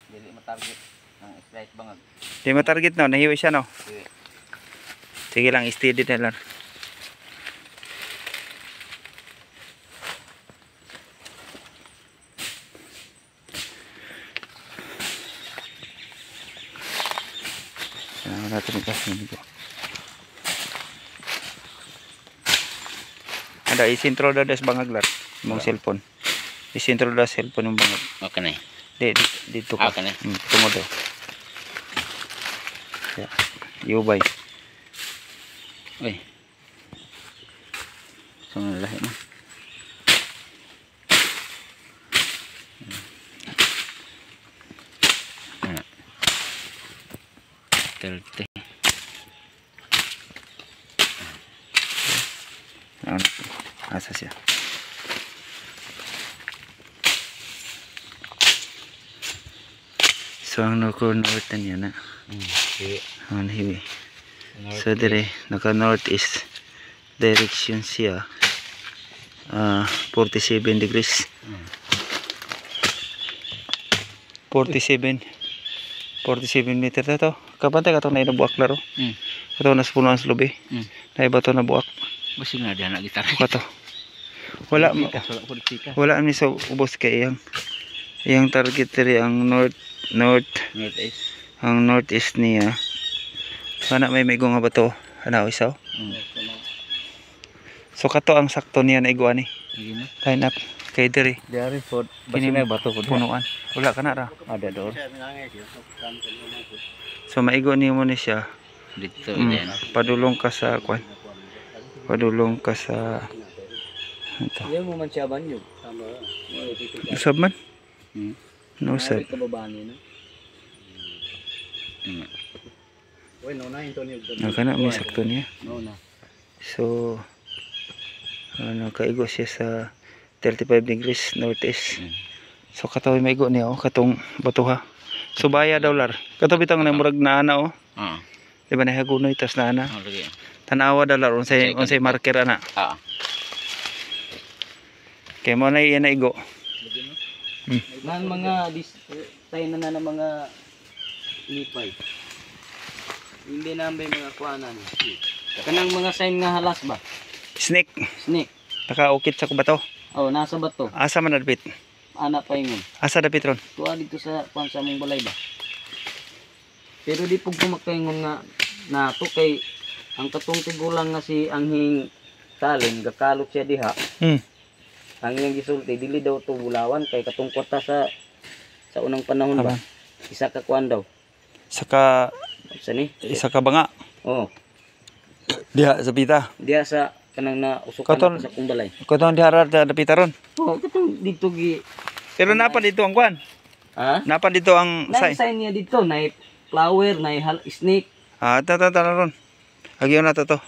Dili matarget ng strike bangag. Di matarget no, nahiwi siya no. Sige lang, steady na lang. Kailangan natin ipasinin ko. Ada, isintro da des bangaglar mong cellphone. Isintro da cellphone ng bangag. Okay na. Dito ka. Okay na. Tungod daw. Ya. Yubay. Uy. So lahi mo. Telte. Asa siya. So ang north niya na. Ang hiwi. So dire naka northeast direction siya. 47 degrees. 47 meter na to. Kapantay ka ito na inabuak laro. Ito na sa punuan sa lubi. Na iba ito nabuak. Basig na diyan na gitar. Ito. Wala ni sa ubos kay iyang target diri ang northeast. Ang northeast niya. Sana may nga ba to? Ano isaw? So kato ang sakto niya na igwa ni. Line up kay diri. Dari pod basig na bato pod punuan. Wala ka na ra. Ada doon. So maigo ni mo ni siya. Dito din. Padulong ka sa kwan. Padulong ka sa ito. Yan mo man siya banyo. Usab man? No sir. Nakana may sakto niya. So kaigo siya sa 35 degrees northeast. So katawi maigo niya katong batuha. So baya daw lar. Kato bitang na murag na ana Di ba nahagunoy tas na ana? Tanawa daw lar unsay marker ana. Kay mo na iyan na igo. Nan mga tayo na mga lipay. Hindi na may mga kuanan. Kanang mga sign nga halas ba? Snake. Nakaukit sa kubato. Oh, nasa bato. Asa man dapit? Ana pa ingon. Asa dapit ron? Tuwa dito sa kuan sa mong balay ba. Pero di pug kumakaingon nga nato kay ang katong tigulang nga si Anghing Talin gakalot siya diha. Ang iyang gisulti dili daw to bulawan kay katong kwarta sa unang panahon ba. Isa ka kuan daw. Saka isa ka banga. Oo. Diha sa pita. Diha sa kanang nausukan sa kumbalay. Katong diha ra sa pita ron. Oo, katong dito gi. Pero napa dito ang kuan? Ha? Napa dito ang sign? Sign niya dito na flower, na snake. Tata ron. Agyo na to.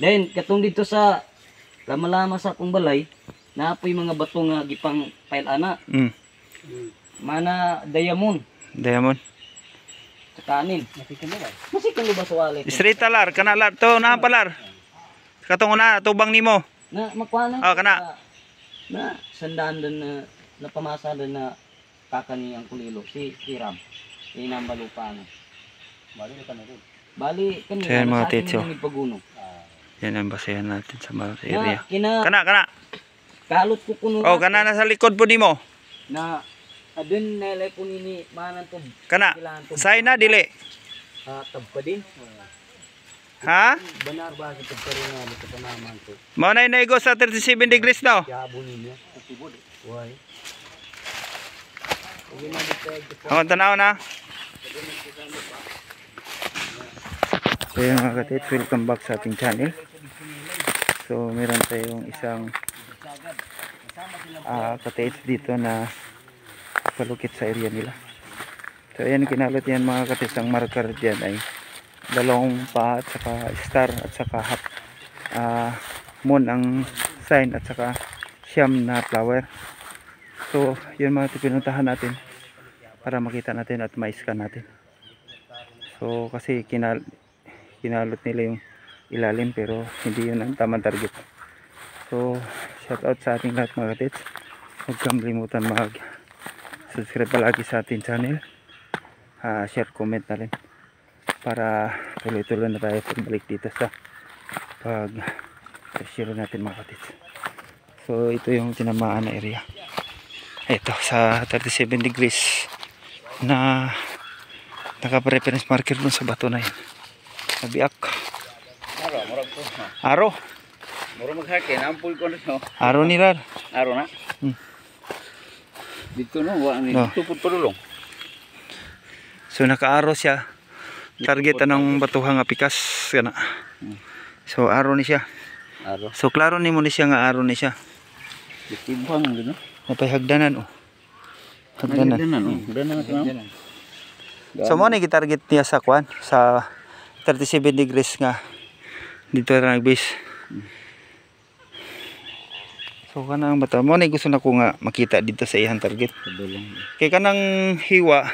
Then katong dito sa lama-lama sa kumbalay, naapoy mga bato nga gipang pile ana. Mana diamond. Sa kanin. Masikan ba sa wallet? Straight lar, kana lar to na palar. Katong una tubang nimo. Na makuha kana. Na sandaan din na pamasa din na kakani ang kulilo si Ram. Inamba lupa na. Bali ka na rin. Bali kanina mga titso. Paguno. Yan ang basehan natin sa mga area. Kana. Kalot ko kuno. Kana na sa likod po nimo. Na adun nalay po nini manan to. Kana. Say na dili. Tabpa din. Ha? Banar ba sa pagkaroon nga sa panaman to. Mao na inaigo sa 37 degrees daw. Yabo niya. Why? Ang tanaw na. So yun mga katits, welcome back sa ating channel. So meron tayong isang katits dito na palukit sa area nila. So ayan, kinalot yan mga katits. Ang marker dyan ay dalawang pa at saka star at saka moon ang sign at saka siyam na flower. So yun mga pinuntahan natin para makita natin at ma-scan natin. So kasi kinalot nila yung ilalim pero hindi yun ang tamang target. So shout out sa ating lahat mga katits. Huwag kang limutan mag subscribe palagi sa ating channel share, comment na rin para tuloy-tuloy na tayo pagbalik dito sa pag-share natin mga katits. So ito yung tinamaan na area. Ito sa 37 degrees na naka-reference marker dun sa bato na yun. Nabiak. Aro. Muro maghakin, ampul ko na no. Aro nila. Aro na. Dito no, wa ni tupod padulong. So naka-aro siya. Target ng batuhang apikas kana. So aro ni siya. Aro. So klaro nimo ni siya nga aro ni siya. Ditibang gino. Napay hagdanan oh. Hagdanan. Hagdanan. So mo ni gitarget niya sa kwan sa 37 degrees nga dito ra nagbase. So kanang bata mo ni gusto na ko nga makita dito sa iyang target. Kay kanang hiwa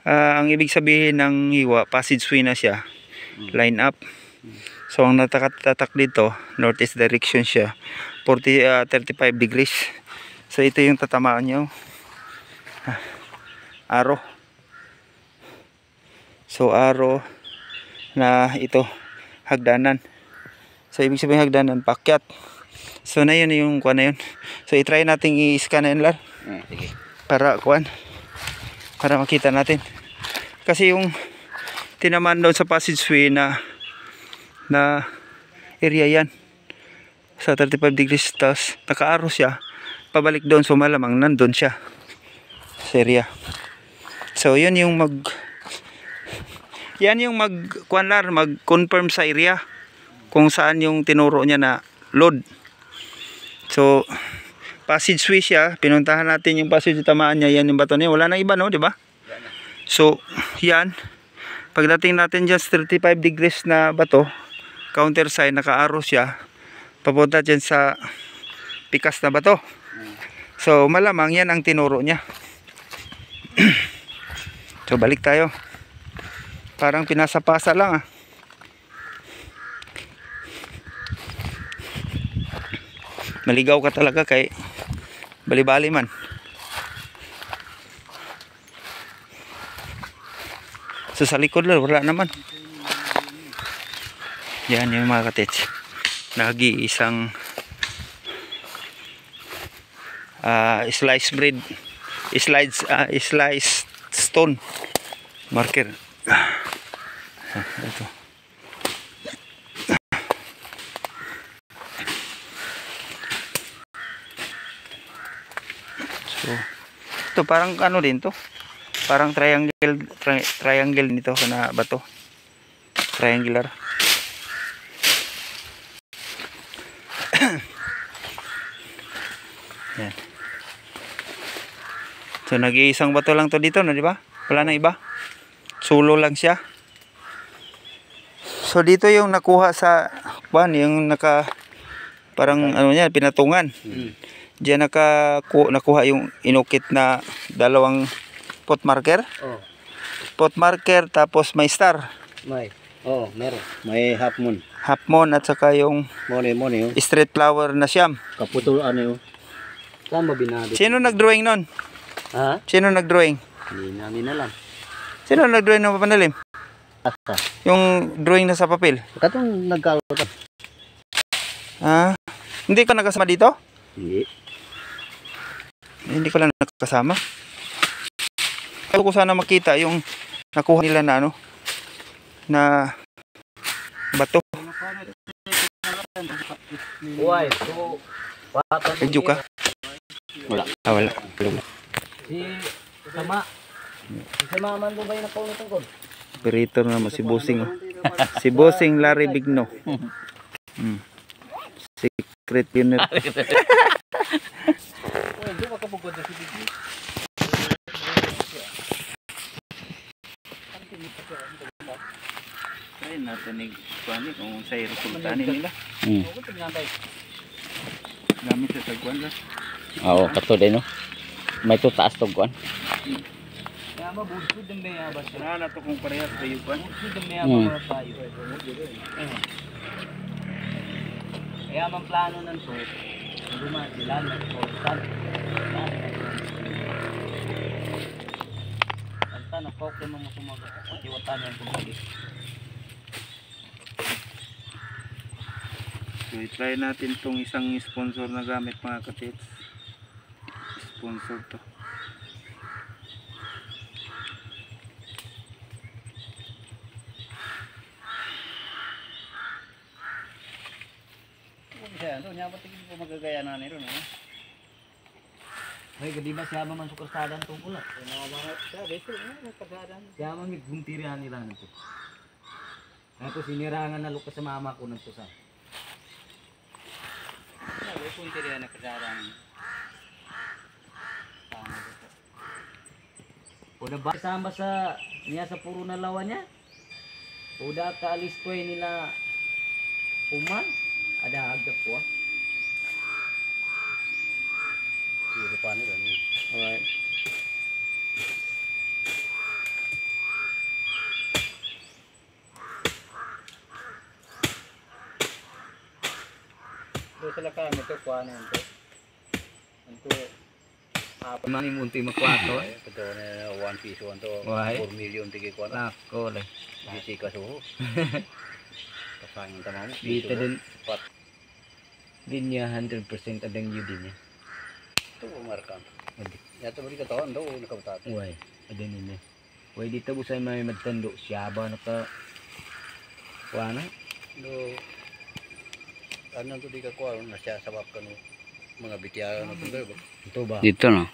ang ibig sabihin ng hiwa passageway na siya. Line up. So ang natatatak dito northeast direction siya. 35 degrees. So ito yung tatamaan niyo. Arrow. So arrow na ito hagdanan. So ibig sabihin hagdanan pakyat. So na yun yung kuan na yun. So i-try nating i-scan na yun lar. Sige. Para kuan. Para makita natin. Kasi yung tinamaan doon sa passageway na area yan. Sa 35 degrees tapos naka-arrow siya. Pabalik doon so malamang nandun siya. Sa area. So yun yung mag-confirm sa area kung saan yung tinuro niya na load. So passageway siya, pinuntahan natin yung passage tamaan niya, yan yung bato niya, wala nang iba no, di ba? So yan, pagdating natin dyan sa 35 degrees na bato, counter sign, naka-arrow siya papunta dyan sa pikas na bato. So malamang yan ang tinuro niya. So balik tayo. Parang pinasa-pasa lang Maligaw ka talaga kay bali-bali man. So sa likod lang wala naman. Yan yung mga katits. Nag-iisang slice stone marker. Ito. So ito parang ano din to, parang triangle nito na bato, triangular. Yan. So nag-iisang bato lang to dito, no, di ba? Wala nang iba. Solo lang siya. So dito yung nakuha sa yung parang ano niya, pinatungan. Diyan nakuha yung inukit na dalawang pot marker. Pot marker tapos may star. Meron. May half moon. Half moon at saka yung Mone. street flower na siyam. Kaputol ano yun. Saan ba binabi? Sino nag-drawing nun? Ha? Sino nag-drawing? Hindi namin alam. Sino nag-drawing ng papanalim? Asa? Yung drawing na sa papel. Katong nagkalot. Hindi ka nakasama dito? Hindi. Hindi ko lang nakasama. Kaya ko sana makita yung nakuha nila na ano, na bato. Uy, so Medyo ka? wala. Wala. Sama man mo ba yung nakuha ng tungkol? Operator naman si Bossing. Si Bossing Larry Bigno. Secret unit. Try natin kung sa'yo resulta nila. Gamit sa tagwan lang. Oo, kato din no. May to taas to kuan. Kaya mabudso din may abas. Na to kung parehas sa iyo kuan. Budso din may abas tayo. Kaya man plano nan to. Dumaan sila ng postal. ka na kok mo mo sumagot. Tiwatan yan tubig. So, i-try natin tong isang sponsor na gamit mga katits. Sponsor to. Kaya ito, niya ba tingin ko magagaya na nito, no? Ay, gadi ba siya ba man sukarsadan tong ulat? Nakabangat siya, beso, nagkagadan. Siya man guntirihan nila nito. Ako sinirangan na lukas sa mama ko nagto sa. Sabi kung hindi yan nagkagadan. Tama dito. Uda ba kasama sa niya sa puro na lawan niya? Uda ka alis ko nila uman? Ada agak ko. Di depan ni kan. Alright. Ito sila kami ito kuha na ito. Ito Apa mani munti makwato eh. ito na 1 piso ito. Why? 4 million tigi kuha na. Nako lay. Di ka suho. Pasangin tama mo. Dito din Pat. din niya 100% adang yun din niya. Ito markan. Ya ito balik katawan daw nakabutat. Uy, adang yun niya. Uy, dito po sa may magtando. Siya ba naka... Kuha na? Do ano to di ka kuha na siya sabab kanu mga bitya na tunggal ba. Ito ba? Dito no.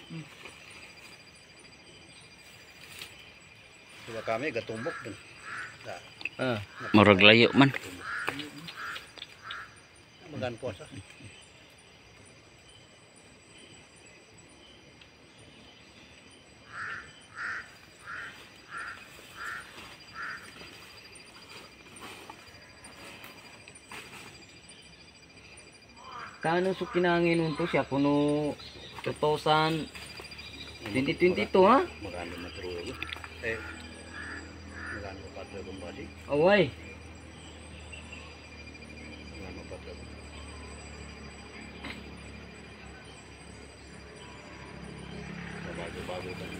Diba kami gatumbok dun. Ah, Murag layo man. Magan po sa. kano so kinangin nunto siya kuno 2022 ha? Maganda matrulo. Eh. Maganda patro kumbasi. Away. Maganda patro. Bago-bago kan.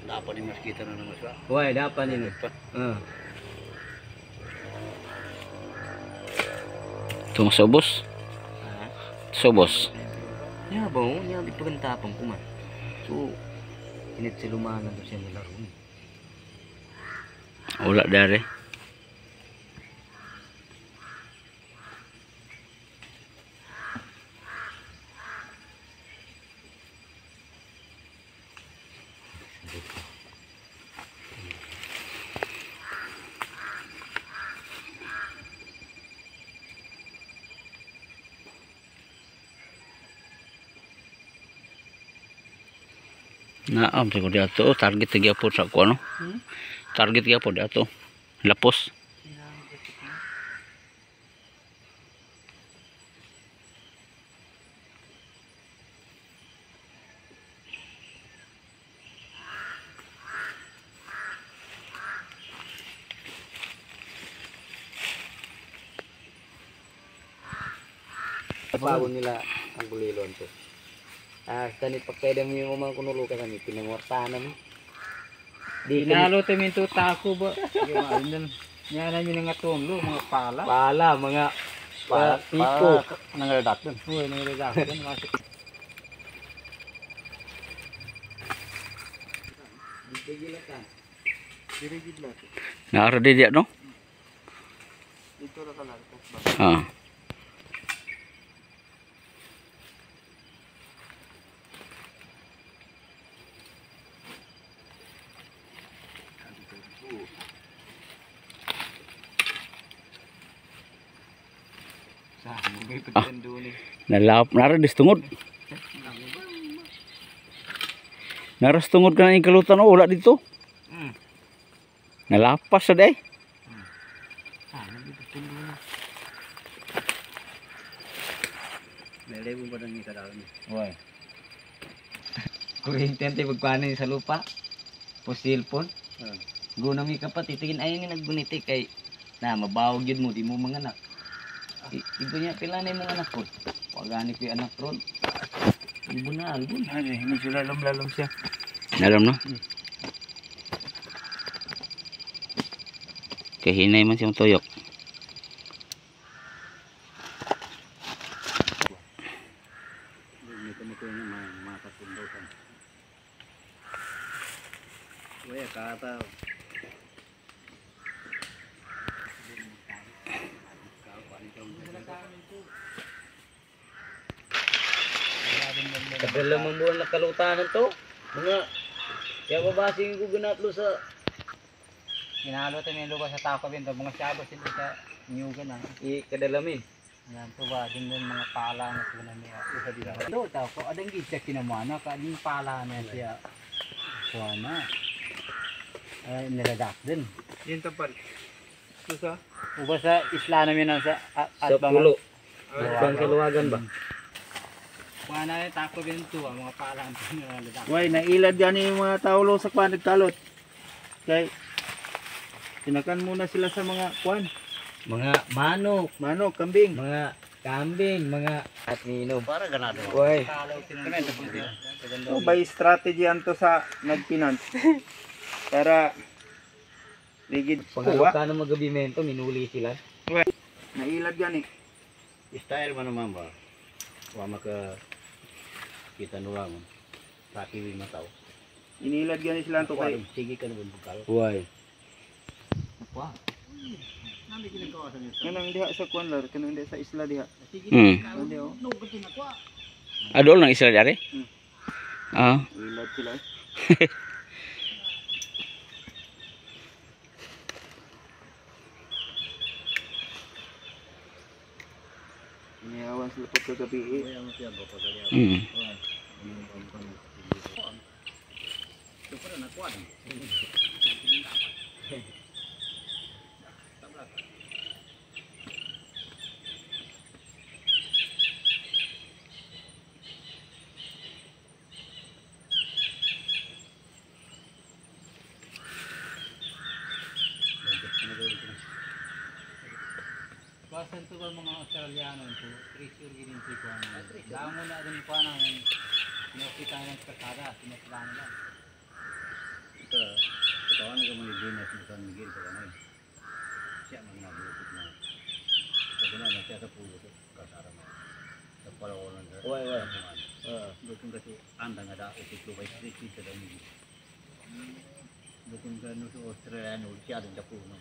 Dapat ni mas kita na naman sa. Uy, dapat yun. Ah. Itong sobos. Sobos. Ya ba, niya di pagantapang ko man. So, init silumanan to siya nilaro. Wala dari. Naam siguro di ato target lagi po sa ko ano. Target lagi po di ato. Lapos. Pawon nila ang bulilon to. Ah, tani pagkaya mo yung mga kunulo ka kami, pinangwartahan mo. Di Pinalo tayo minto tako ba? Nyana nyo nga tumlo, mga pala. pala, mga tipo. Nangaladak dun. Uy, nangaladak dun. Naara di dia no? Dito ra kala. Ah. Sa mo may pagtando ni. Nalap, nara distungod. Naras tungod ka na ikalutan o wala dito. Nalapas sa day. Melay mo ba nang ikadalo ni? Oy. Kuryente pagpanin sa lupa. Posilpon. Gunami ka pa titingin ay ni nagbuniti kay na mabawag yun mo di mo manganak. Igo niya pila na yung mga anak ko. Wagani ko yung anak ron. Ibo na albun. Ay, medyo lalong-lalong siya. Dalam no. Kahinay man siyang tuyok. Kadalamang buwan na kalutanan to. Mga kaya babasing ko ginatlo sa Ginalo tayo may lugar sa Taco Bento, mga siyabo sila sa Nyugan na. kadalamin. Yan to ba, din din mga pala na sila niya. Isa dila. Do tao ko adang gitsa kinamana ka din pala na siya. Kuana. Ay niladak din. Yan tapal. Susa. Uba sa isla namin na sa Sa pulo. Bang kaluwagan ba? Kuana na Taco Bento, mga pala ang niladak. Way, nailad yan yung mga taulo sa kwan nagkalot. Kay tinakan muna sila sa mga kwan. Mga manok, Manok, kambing. mga kambing, mga at minom. Para ganado. Uy, Oh, by strategy yan to sa nagfinance. Para ligid pangalo kuha. ka ng magabimento, minuli sila. Nailad yan eh. Style man naman ba? Wa maka kita nulang. Pati wi mataw. Inilad yan sila to kay. Sige ka naman bukal. Uy. Kanang diha sa kwan lar, kanang diha sa isla diha. Kanang diha. Adol nang isla dari? Ah. Ilad sila. Iniawan sila pagkagabi eh. Hmm. Basan to ba mga Australiano to, treasure ginin si kuan. Damo na din kuan ang nakita ng kasada, sinaslan lang. Ito, katawan ko mga dinas ni San Miguel sa kanay. Siya man nabutot na. Kasi na siya sa pulo ko kasara mo. Sa palawalan sa. Uy. Dukun kasi anda nga da utik ko bay street sa daw ni. Dukun ka no sa Australiano siya din da pulo.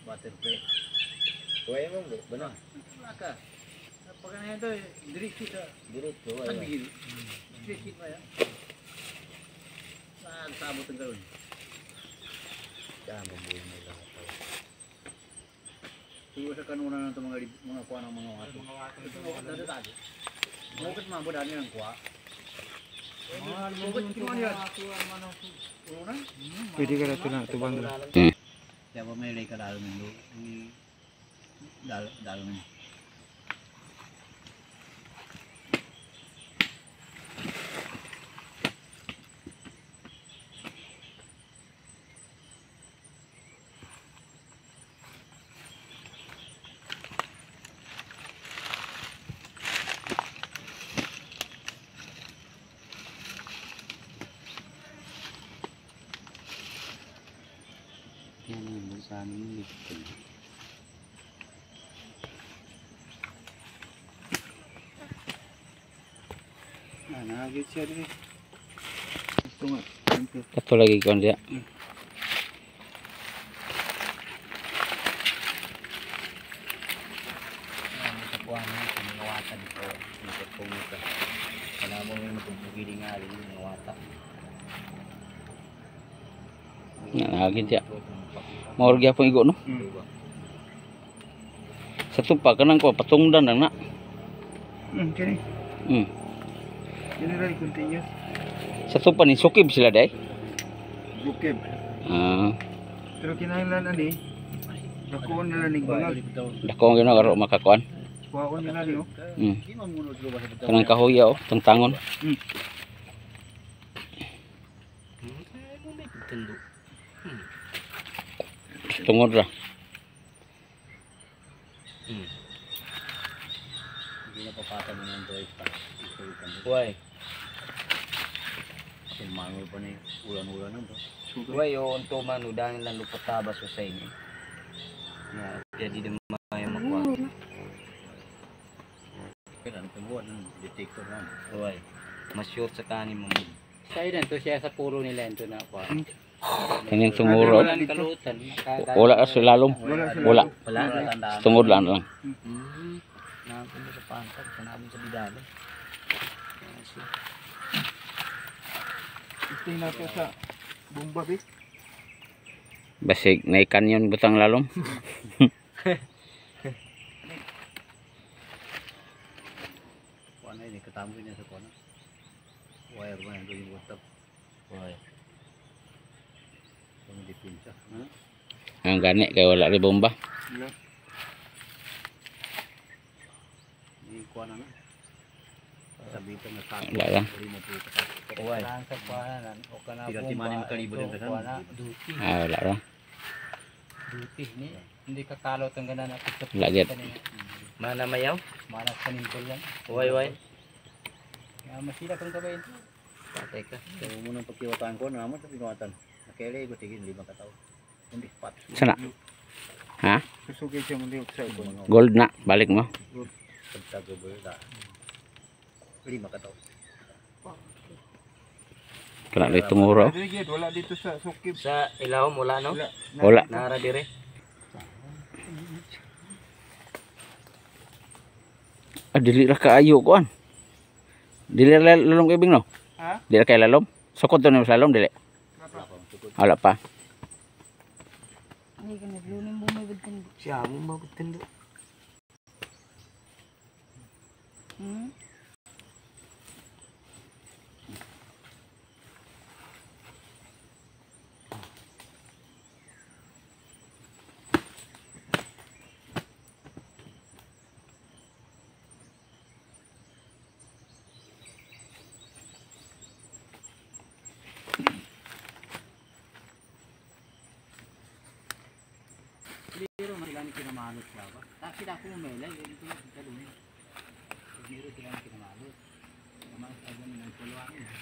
Butterfly. Uy mo, bana. Maka. Pag ano ito, diretso sa Diretso, San uy. Miguel. Street ba yan? Saan sabot ang gawin? Tama mo yung lahat. Siguro sa kanuna ng mga kuha ng mga wato. Mga wato Ito mga wato dati. Mukit mga budaan niya ng kuha. mga Mukit mo niya. Puro na? Pwede ka na ito bang. Kaya pa may ka dalo ng dalo ng. Yan yung sa amin dito. Nagit siya dito. Gusto nga. Kato lagi ko dia. Sa kuwan sa mga wata dito. Nagpapungit ka. Wala mo yung magpupugili nga rin yung mga wata. Nagit siya. Maurgi po igo no. Sa tupa kanang ko patungdan na na. Kini. Hmm. Kini rin continue. Sa tupa ni sukib sila day. Bukib. Ah, Pero kinahanglan ani. Dakuan nila ning bangag. dako ang gino karo makakuan. Kuhaon nila ni oh. Hmm. Kanang kahoy oh, tangtangon. Tungod ra. Hindi na papata mo ng doy pa. Uy. Mango pa ni ulan-ulan nang to. Uy, o unto man, udangin lang lupot tabas o sa inyo. Na, kaya di naman mayo makuha. Kaya ano tumuan ng detector na. Uy, mas sure sa kanin mo. Sa ilan to siya sa puro nila ito na kuha. Kaning tunguro. Walang kalutan. Wala sa lalom. Wala. Wala, natandaan. Tungod lang. Nakapunta sa pangkat, kanabon sa bidalo. Ito na to sa bomba bit. Basig na kanyon butang lalom. Kuan na ini katamo niya sa kuan. Wire ba nando yung WhatsApp. Uy, Kung di pincha. Ang gani kay wala ri bomba. Ni kuan na. Sabitan na sa. Wala lang. uy. Lang sa kuhanan o kana Tidak timani makalibo din kasan. kuha na duty. Wala ra. Duty ni hindi ka kalot ang ganan at sa Wala gid. Mana mayaw? Manas panimpol yan. Uy. Masila kang kabayin. Patay ka. So munang pagkiwataan ko na mo sa pinuwatan. Nakele ko tigil 5 ka tawo. Kundi pat. Sana. Ha? Susugay siya muli sa ibon. Gold na balik mo. Pagtago ba da. 5 ka tawo. Kana ri tunguro. Wala dito sa sukib. Sa ilawom, wala no? Wala. Nara dire. Dili ra kaayo kuan. Dili ra lalom kay bing no. Ha? Dili ra kay lalom. Sukod to ni lalom dili. Wala pa. Ay, ka naglunin bumibig ka na. Siya mo mabutin do. Hmm? Pero sila ni kinamalot siya ba? Kasi ako umela, yun ko yung talong. Pero sila ni kinamalot. Naman sa ganun ng puluan niya.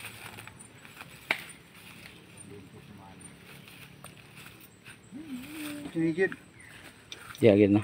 Doon ko sumali. Tinigid. Ya gid no.